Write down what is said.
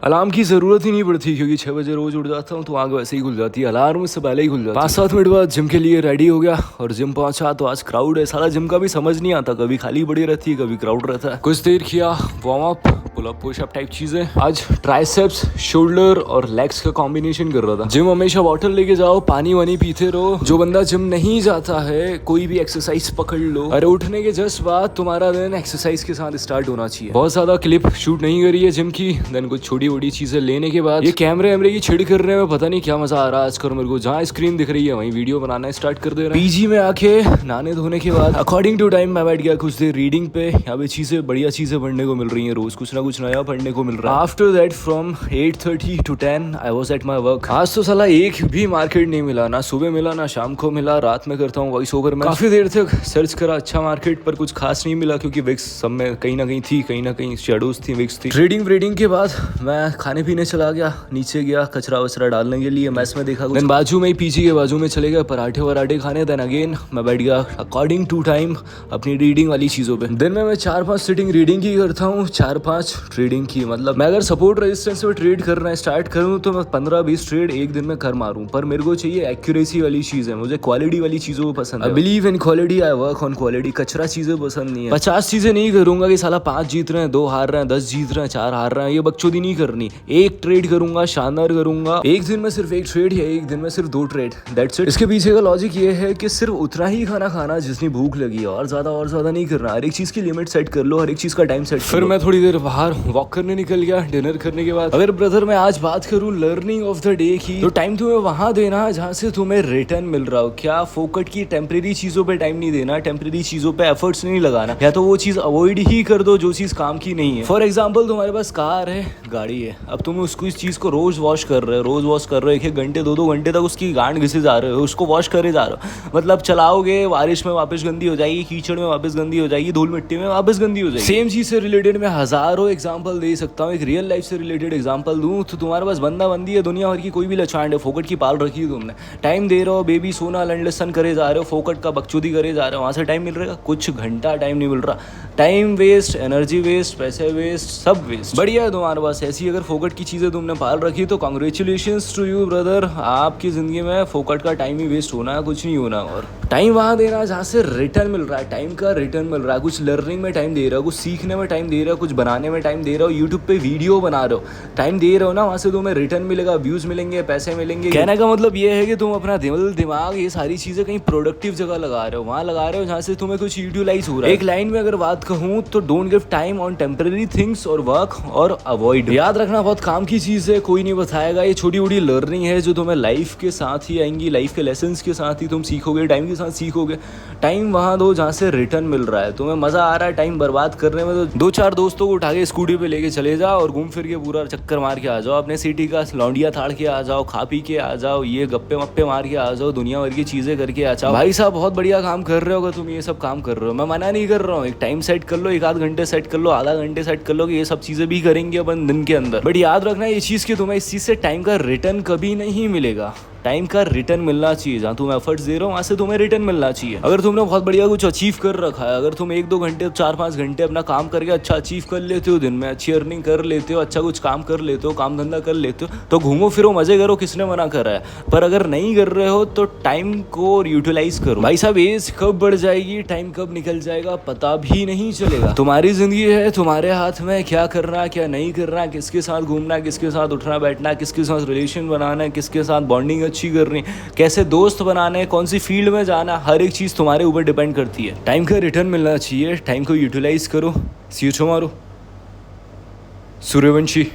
Alarm की जरूरत ही नहीं पड़ती क्योंकि 6 बजे रोज उठ जाता हूँ तो आँख वैसे ही खुल जाती है। अलार्म से पहले ही खुल जाती है। 5-7 मिनट बाद जिम के लिए रेडी हो गया और जिम पहुंचा तो आज क्राउड है। साला जिम का भी समझ नहीं आता, कभी खाली पड़ी रहती है कभी क्राउड रहता है। कुछ देर किया warm up, pull up push up type चीजें। आज ट्राइसेप्स, शोल्डर और लेग्स का कॉम्बिनेशन कर रहा था। जिम हमेशा बॉटल लेके जाओ, पानी वानी पीते रहो। जो बंदा जिम नहीं जाता है कोई भी एक्सरसाइज पकड़ लो, अरे उठने के जस्ट बाद तुम्हारा दिन एक्सरसाइज के साथ स्टार्ट होना चाहिए। बहुत ज्यादा क्लिप शूट नहीं करी है जिम की, देन कुछ छोटी बड़ी चीजें लेने के बाद ये कैमरे की छिड़ करने में पता नहीं क्या मजा आ रहा है आजकल मेरे को। जहाँ स्क्रीन दिख रही है वहीं वीडियो बनाना स्टार्ट कर दे रहा है। पीजी में आके नहाने धोने के बाद अकॉर्डिंग टू टाइम मैं बैठ गया कुछ देर रीडिंग पे। यहाँ पे चीजें बढ़िया चीजें पढ़ने को मिल रही है, रोज कुछ ना कुछ नया पढ़ने को मिल रहा है। After that from 8:30 to 10 I was at my work. आज तो साला एक भी मार्केट नहीं मिला, ना सुबह मिला ना शाम को मिला। रात में करता हूँ वॉइस ओवर में। काफी देर तक सर्च करा अच्छा मार्केट पर कुछ खास नहीं मिला क्योंकि विक्स सब में कहीं ना कहीं थी, कहीं ना कहीं शेडोज थी, विक्स थी। ट्रेडिंग के बाद मैं खाने पीने चला गया, नीचे गया कचरा वचरा डालने के लिए। मैस में देखा कुछ, बाजू में ही पीजी के बाजू में चले गए पराठे वराठे खाने। देन अगेन मैं बैठ गया अकॉर्डिंग टू टाइम अपनी रीडिंग वाली चीजों पे। दिन में मैं 4-5 सिटिंग रीडिंग की करता हूँ, 4-5 ट्रेडिंग की। मतलब मैं अगर सपोर्ट रेजिस्टेंस में ट्रेड करना स्टार्ट करूँ तो मैं 15-20 ट्रेड एक दिन में कर मारूँ, पर मेरे को चाहिए एक्यूरेसी वाली चीज है। मुझे क्वालिटी वाली चीजों को पसंद है। I believe in quality, I work on quality. कचरा चीजें पसंद नहीं है। 50 चीजें नहीं करूंगा कि साला 5 जीत रहे हैं, 2 हार रहे हैं, 10 जीत रहे हैं, 4 हार रहे हैं, ये बकचोदी नहीं करनी। एक ट्रेड करूंगा, शानदार करूंगा। एक दिन में सिर्फ एक ट्रेड या एक दिन में सिर्फ 2 ट्रेड, दैट्स इट। इसके पीछे का लॉजिक ये है कि सिर्फ उतना ही खाना खाना जितनी भूख लगी है, और ज्यादा नहीं करना। हर एक चीज की लिमिट सेट कर लो, हर एक चीज का टाइम सेट। फिर मैं थोड़ी देर बाहर वॉक करने निकल गया डिनर करने के बाद। अगर ब्रदर मैं आज बात करूं लर्निंग ऑफ द डे की, तो टाइम तुम्हें वहां देना जहां से तुम्हें रिटर्न मिल रहा हो। क्या फोकट की टेम्परेरी चीजों पे टाइम नहीं देना, टेम्परेरी चीजों पे एफर्ट्स नहीं लगाना, या तो वो चीज अवॉइड ही कर दो जो चीज काम की नहीं है। फॉर एग्जाम्पल तुम्हारे पास कार है, गाड़ी है, अब तुम उसको इस चीज को रोज वॉश कर रहे हो, 1-1 घंटे 2-2 घंटे तक उसकी गांड घिसे जा रहे हो, उसको वॉश करे जा रहे हो। मतलब चलाओगे, बारिश में वापस गंदी हो जाएगी, कीचड़ में वापस गंदी हो जाएगी, धूल मिट्टी में वापस गंदी हो जाएगी। सेम चीज से रिलेटेड मैं हजारों एग्जांपल दे सकता हूँ। एक रियल लाइफ से रिलेटेड एग्जांपल दूं तो तुम्हारे पास बंदा बंदी है दुनिया भर की, कोई भी लचांड है, फोकट की पाल रखी है तुमने। टाइम दे रहे हो, बेबी सोना लंडसन करे जा रहे हो, फोकट का बकचोदी करे जा रहे हो, वहां से टाइम मिल रहा है कुछ घंटा टाइम नहीं मिल रहा। टाइम वेस्ट, एनर्जी वेस्ट, पैसे वेस्ट, सब वेस्ट। बढ़िया है तुम्हारे पास ऐसी अगर फोकट की चीजें तुमने पाल रखी तो कांग्रेचुलेशंस टू यू ब्रदर। आपकी जिंदगी में फोकट का टाइम ही वेस्ट होना है, कुछ नहीं होना। और टाइम वहां देना जहाँ से रिटर्न मिल रहा है, टाइम का रिटर्न मिल रहा है। कुछ लर्निंग में टाइम दे रहे हो, कुछ सीखने में टाइम दे रहे हो, कुछ बनाने में टाइम दे रहे हो, यूट्यूब पे वीडियो बना रहे हो, टाइम दे रहे हो ना, वहाँ से तुम्हें रिटर्न मिलेगा, व्यूज मिलेंगे, पैसे मिलेंगे। कहने का मतलब ये है कि तुम अपना दिमाग ये सारी चीजें कहीं प्रोडक्टिव जगह लगा रहे हो, वहाँ लगा रहे हो जहाँ से तुम्हें कुछ यूटिलाइज हो रहा है। एक लाइन में अगर बात कहूँ तो don't give time on temporary things और वर्क और अवॉइड। याद रखना बहुत काम की चीज है, कोई नहीं बताएगा। ये छोटी बड़ी लर्निंग है जो तुम्हें लाइफ के साथ ही आएंगी, लाइफ के लेसन्स के साथ ही तुम सीखोगे, टाइम के साथ सीखोगे। टाइम वहां दो जहाँ से रिटर्न मिल रहा है। तुम्हें मजा आ रहा है टाइम बर्बाद करने में तो 2-4 दोस्तों को उठा के स्कूटी पे लेके चले जाओ और घूम फिर के पूरा चक्कर मार के आ जाओ, अपने सिटी का लौंडिया थाड़ के आ जाओ, खा पी के आ जाओ, ये गप्पे मप्पे मार के आ जाओ, दुनिया भर की चीजें करके आ जाओ। भाई साहब बहुत बढ़िया काम कर रहे हो तुम, ये सब काम कर रहे हो, मैं मना नहीं कर रहा हूँ। एक टाइम सेट कर लो, 1-8 घंटे सेट कर लो, आधा घंटे सेट कर लो कि ये सब चीजें भी करेंगे अपन दिन के अंदर। बट याद रखना ये चीज कि तुम्हें इस चीज से टाइम का रिटर्न कभी नहीं मिलेगा। टाइम का रिटर्न मिलना चाहिए, जहाँ तुम एफर्ट्स दे रहे हो वहाँ से तुम्हें रिटर्न मिलना चाहिए। अगर तुमने बहुत बढ़िया कुछ अचीव कर रखा है, अगर तुम 1-2 घंटे 4-5 घंटे अपना काम करके अच्छा अचीव कर लेते हो, दिन में अच्छी अर्निंग कर लेते हो, अच्छा कुछ काम कर लेते हो, काम धंधा कर लेते हो, तो घूमो फिरो मजे करो, किसने मना कर रहा है। पर अगर नहीं कर रहे हो तो टाइम को यूटिलाइज करो। भाई साहब एज कब बढ़ जाएगी, टाइम कब निकल जाएगा पता भी नहीं चलेगा। तुम्हारी जिंदगी है, तुम्हारे हाथ में क्या करना क्या नहीं करना, किसके साथ घूमना, किसके साथ उठना बैठना, किसके साथ रिलेशन बनाना है, किसके साथ बॉन्डिंग अच्छी करनी, कैसे दोस्त बनाने, कौन सी फील्ड में जाना, हर एक चीज तुम्हारे ऊपर डिपेंड करती है। टाइम का रिटर्न मिलना चाहिए, टाइम को यूटिलाइज करो। सी यू टुमारो। सूर्यवंशी।